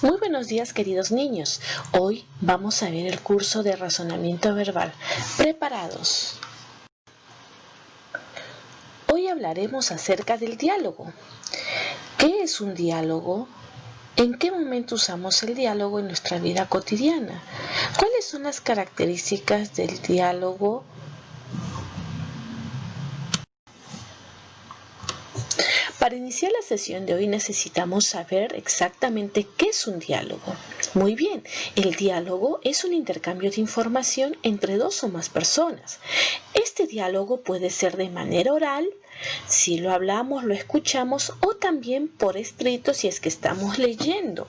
Muy buenos días, queridos niños. Hoy vamos a ver el curso de razonamiento verbal. ¿Preparados? Hoy hablaremos acerca del diálogo. ¿Qué es un diálogo? ¿En qué momento usamos el diálogo en nuestra vida cotidiana? ¿Cuáles son las características del diálogo? Para iniciar la sesión de hoy necesitamos saber exactamente qué es un diálogo. Muy bien, el diálogo es un intercambio de información entre dos o más personas. Este diálogo puede ser de manera oral, si lo hablamos, lo escuchamos, o también por escrito si es que estamos leyendo.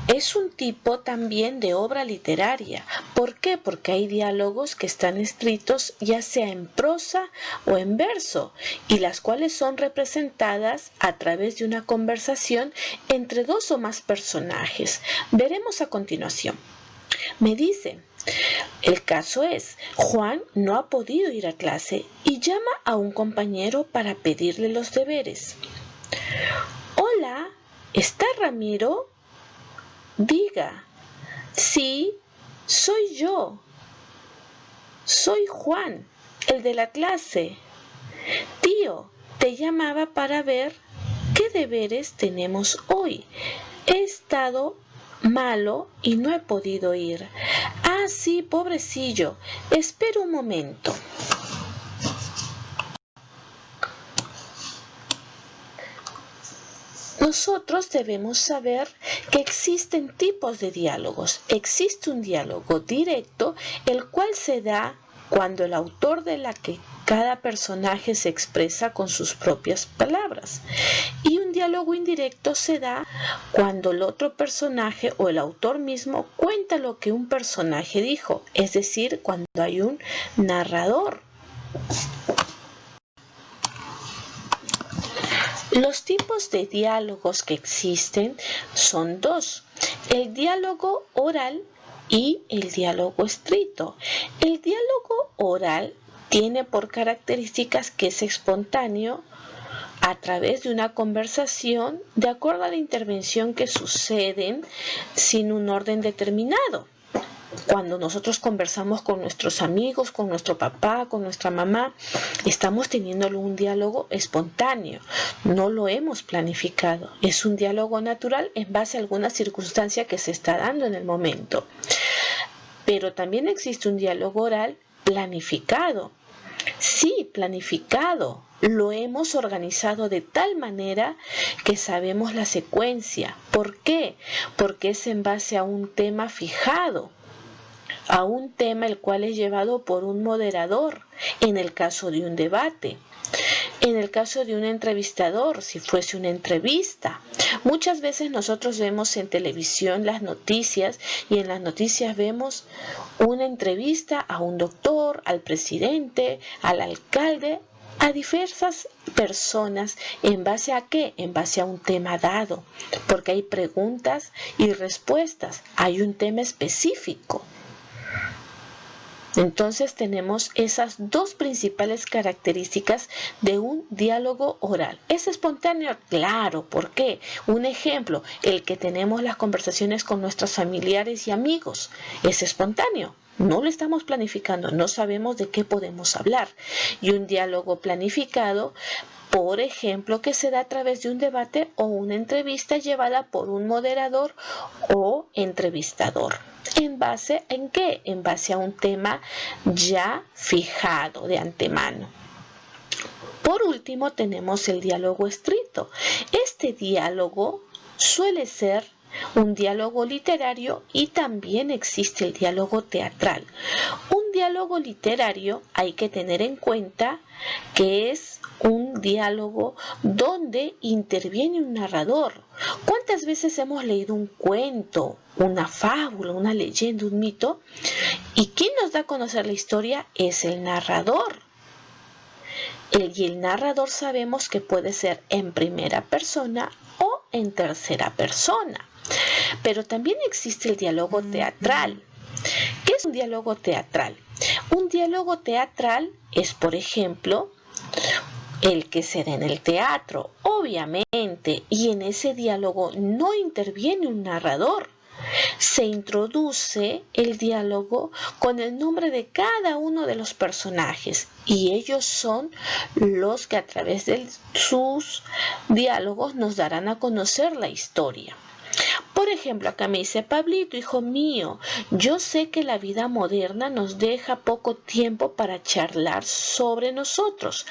Es un tipo también de obra literaria. ¿Por qué? Porque hay diálogos que están escritos ya sea en prosa o en verso y las cuales son representadas a través de una conversación entre dos o más personajes. Veremos a continuación. Me dice, el caso es, Juan no ha podido ir a clase y llama a un compañero para pedirle los deberes. Hola, ¿está Ramiro? Diga, sí, soy yo. Soy Juan, el de la clase. Tío, te llamaba para ver qué deberes tenemos hoy. He estado malo y no he podido ir. Ah, sí, pobrecillo. Espera un momento. Nosotros debemos saber que existen tipos de diálogos. Existe un diálogo directo, el cual se da cuando el autor de la que cada personaje se expresa con sus propias palabras. Y un diálogo indirecto se da cuando el otro personaje o el autor mismo cuenta lo que un personaje dijo, es decir, cuando hay un narrador. Los tipos de diálogos que existen son dos, el diálogo oral y el diálogo escrito. El diálogo oral tiene por características que es espontáneo a través de una conversación de acuerdo a la intervención que suceden sin un orden determinado. Cuando nosotros conversamos con nuestros amigos, con nuestro papá, con nuestra mamá, estamos teniendo un diálogo espontáneo, no lo hemos planificado, es un diálogo natural en base a alguna circunstancia que se está dando en el momento. Pero también existe un diálogo oral planificado. Sí, planificado. Lo hemos organizado de tal manera que sabemos la secuencia. ¿Por qué? Porque es en base a un tema fijado, a un tema el cual es llevado por un moderador, en el caso de un debate. En el caso de un entrevistador, si fuese una entrevista. Muchas veces nosotros vemos en televisión las noticias y en las noticias vemos una entrevista a un doctor, al presidente, al alcalde, a diversas personas. ¿En base a qué? En base a un tema dado, porque hay preguntas y respuestas, hay un tema específico. Entonces tenemos esas dos principales características de un diálogo oral. ¿Es espontáneo? Claro. ¿Por qué? Un ejemplo, el que tenemos las conversaciones con nuestros familiares y amigos. ¿Es espontáneo? No lo estamos planificando, no sabemos de qué podemos hablar. Y un diálogo planificado, por ejemplo, que se da a través de un debate o una entrevista llevada por un moderador o entrevistador. ¿En base en qué? En base a un tema ya fijado de antemano. Por último, tenemos el diálogo escrito. Este diálogo suele ser un diálogo literario y también existe el diálogo teatral. Un diálogo literario hay que tener en cuenta que es un diálogo donde interviene un narrador. ¿Cuántas veces hemos leído un cuento, una fábula, una leyenda, un mito? ¿Y quién nos da a conocer la historia? Es el narrador. Y el narrador sabemos que puede ser en primera persona o en tercera persona. Pero también existe el diálogo teatral. ¿Qué es un diálogo teatral? Un diálogo teatral es, por ejemplo, el que se da en el teatro, obviamente, y en ese diálogo no interviene un narrador. Se introduce el diálogo con el nombre de cada uno de los personajes y ellos son los que a través de sus diálogos nos darán a conocer la historia. Por ejemplo, acá me dice: Pablito, hijo mío, yo sé que la vida moderna nos deja poco tiempo para charlar sobre nosotros,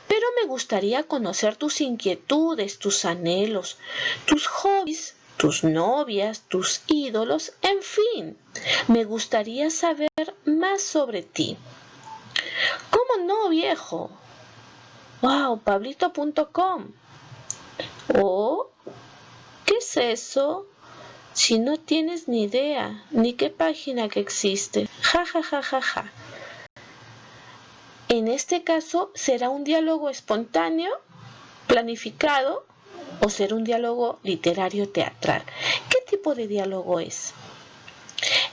pero me gustaría conocer tus inquietudes, tus anhelos, tus hobbies, tus novias, tus ídolos, en fin, me gustaría saber más sobre ti. ¿Cómo no, viejo? ¡Wow! Pablito.com. ¿Oh? ¿Qué es eso? Si no tienes ni idea, ni qué página que existe. Ja, ja, ja, ja, ja. En este caso, ¿será un diálogo espontáneo, planificado, o será un diálogo literario teatral? ¿Qué tipo de diálogo es?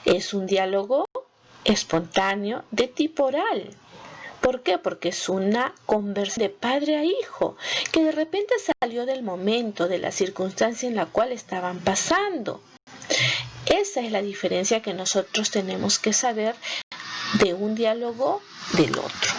Es un diálogo espontáneo de tipo oral. ¿Por qué? Porque es una conversación de padre a hijo, que de repente salió del momento, de la circunstancia en la cual estaban pasando. Esa es la diferencia que nosotros tenemos que saber de un diálogo del otro.